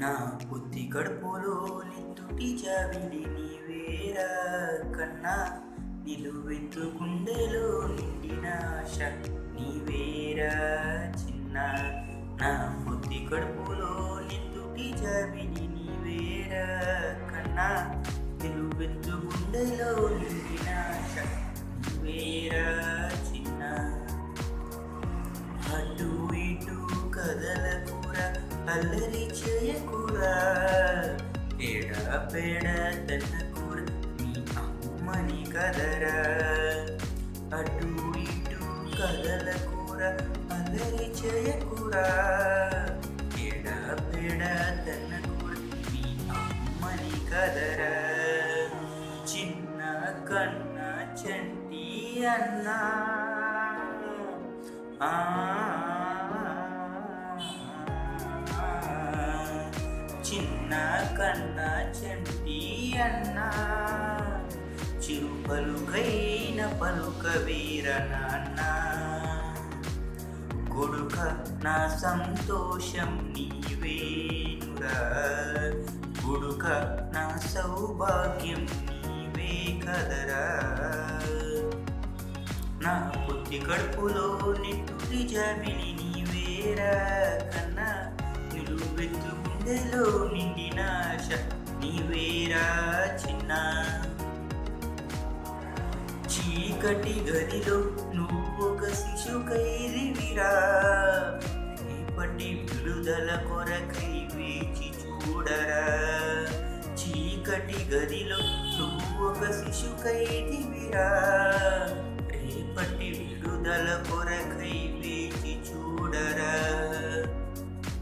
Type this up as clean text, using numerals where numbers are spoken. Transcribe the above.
నా బుద్ధి కడుపులో నెత్తుటి జాబిలి నీవేరా కన్నా నిలువెత్తు గుండెలో నిండిన ఆశ నీవేరా చిన్న. నా బుద్ధి కడుపులో నెత్తుటి జాబిలి నీవేరా కన్నా నిలువెత్తు గుండెలో నిండిన ఆశ నీవేరా చిన్న. అటు ఇటు కదలకురా అల్లరి చేయకురా ఏడా పేడ తన్నకురా నీ అమ్మని కదరా. అటు ఇటు కదలకురా అల్లరి చేయకురా ఏడా పేడ తన్నకురా నీ అమ్మని కదరా. చిన్న కన్న చంటి అన్నా చిన్న కన్న చంటి అన్నా చిరు పలుకైన పలుక వీర నాన్న. కొడుక నా సంతోషం నీవేనురా కొడుక నా సౌభాగ్యం నీవే కదరా. నా బుద్ధి కడుపులో నిట్టుటి జాబిలి నీవేరా కన్నా నిలువెత్తు గుండెలో నిండిన ఆశ నీవేరా చిన్న. చీకటి గదిలో నువ్వొక శిశు ఖైదీవిరా రేపటి విడుదల కొరకై వేచి చూడరా. చీకటి గదిలో నువ్వొక శిశు ఖైదీవిరా రేపటి విడుదల కొరకై వేచి చూడరా.